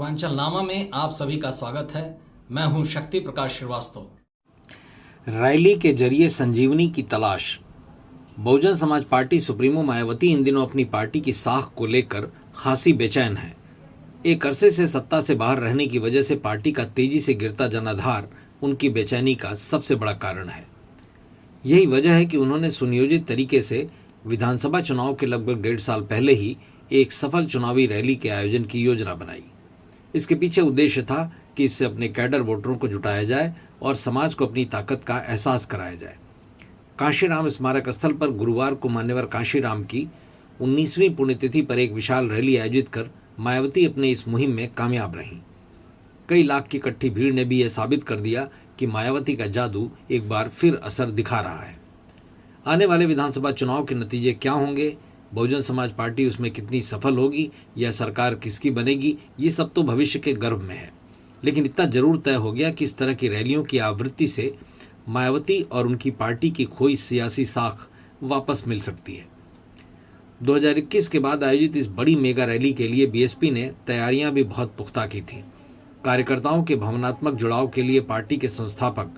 पूर्वांचल नामा में आप सभी का स्वागत है। मैं हूं शक्ति प्रकाश श्रीवास्तव। रैली के जरिए संजीवनी की तलाश। बहुजन समाज पार्टी सुप्रीमो मायावती इन दिनों अपनी पार्टी की साख को लेकर खासी बेचैन है। एक अरसे से सत्ता से बाहर रहने की वजह से पार्टी का तेजी से गिरता जनाधार उनकी बेचैनी का सबसे बड़ा कारण है। यही वजह है कि उन्होंने सुनियोजित तरीके से विधानसभा चुनाव के लगभग 1.5 साल पहले ही एक सफल चुनावी रैली के आयोजन की योजना बनाई। इसके पीछे उद्देश्य था कि इससे अपने कैडर वोटरों को जुटाया जाए और समाज को अपनी ताकत का एहसास कराया जाए। कांशीराम स्मारक स्थल पर गुरुवार को मान्यवर कांशीराम की 19वीं पुण्यतिथि पर एक विशाल रैली आयोजित कर मायावती अपने इस मुहिम में कामयाब रहीं। कई लाख की इकट्ठी भीड़ ने भी यह साबित कर दिया कि मायावती का जादू एक बार फिर असर दिखा रहा है। आने वाले विधानसभा चुनाव के नतीजे क्या होंगे, बहुजन समाज पार्टी उसमें कितनी सफल होगी या सरकार किसकी बनेगी, ये सब तो भविष्य के गर्भ में है। लेकिन इतना जरूर तय हो गया कि इस तरह की रैलियों की आवृत्ति से मायावती और उनकी पार्टी की खोई सियासी साख वापस मिल सकती है। 2021 के बाद आयोजित इस बड़ी मेगा रैली के लिए बीएसपी ने तैयारियां भी बहुत पुख्ता की थी। कार्यकर्ताओं के भावनात्मक जुड़ाव के लिए पार्टी के संस्थापक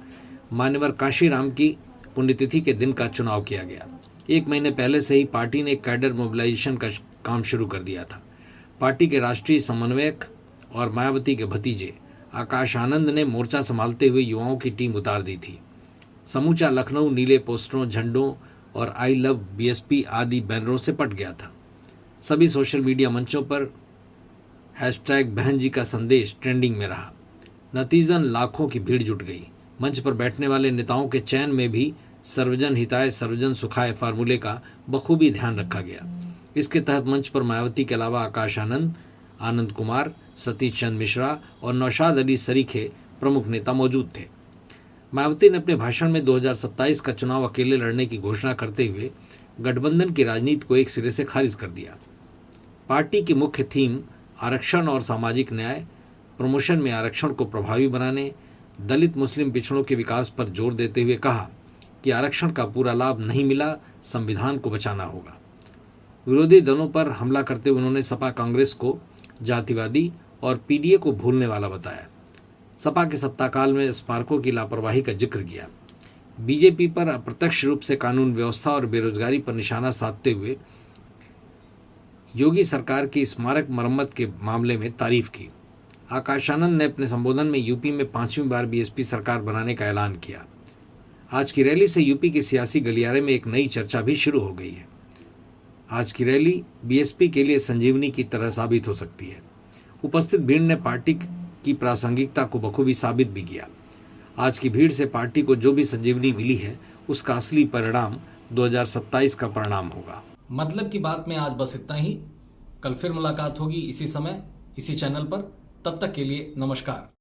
मान्यवर कांशीराम की पुण्यतिथि के दिन का चुनाव किया गया। 1 महीने पहले से ही पार्टी ने कैडर मोबिलाइजेशन का काम शुरू कर दिया था। पार्टी के राष्ट्रीय समन्वयक और मायावती के भतीजे आकाश आनंद ने मोर्चा संभालते हुए युवाओं की टीम उतार दी थी। समूचा लखनऊ नीले पोस्टरों, झंडों और आई लव बीएसपी आदि बैनरों से पट गया था। सभी सोशल मीडिया मंचों पर #बहन जी का संदेश ट्रेंडिंग में रहा। नतीजन लाखों की भीड़ जुट गई। मंच पर बैठने वाले नेताओं के चयन में भी सर्वजन हिताय सर्वजन सुखाय फार्मूले का बखूबी ध्यान रखा गया। इसके तहत मंच पर मायावती के अलावा आकाश आनंद, आनंद कुमार, सतीश चंद्र मिश्रा और नौशाद अली सरीखे प्रमुख नेता मौजूद थे। मायावती ने अपने भाषण में 2027 का चुनाव अकेले लड़ने की घोषणा करते हुए गठबंधन की राजनीति को एक सिरे से खारिज कर दिया। पार्टी की मुख्य थीम आरक्षण और सामाजिक न्याय, प्रमोशन में आरक्षण को प्रभावी बनाने, दलित मुस्लिम पिछड़ों के विकास पर जोर देते हुए कहा कि आरक्षण का पूरा लाभ नहीं मिला, संविधान को बचाना होगा। विरोधी दलों पर हमला करते हुए उन्होंने सपा कांग्रेस को जातिवादी और पीडीए को भूलने वाला बताया। सपा के सत्ताकाल में स्मारकों की लापरवाही का जिक्र किया। बीजेपी पर अप्रत्यक्ष रूप से कानून व्यवस्था और बेरोजगारी पर निशाना साधते हुए योगी सरकार की स्मारक मरम्मत के मामले में तारीफ की। आकाश आनंद ने अपने संबोधन में यूपी में 5वीं बार बीएसपी सरकार बनाने का ऐलान किया। आज की रैली से यूपी के सियासी गलियारे में एक नई चर्चा भी शुरू हो गई है। आज की रैली बीएसपी के लिए संजीवनी की तरह साबित हो सकती है। उपस्थित भीड़ ने पार्टी की प्रासंगिकता को बखूबी साबित भी किया। आज की भीड़ से पार्टी को जो भी संजीवनी मिली है उसका असली परिणाम 2027 का परिणाम होगा। मतलब की बात में आज बस इतना ही। कल फिर मुलाकात होगी इसी समय, इसी चैनल पर। तब तक के लिए नमस्कार।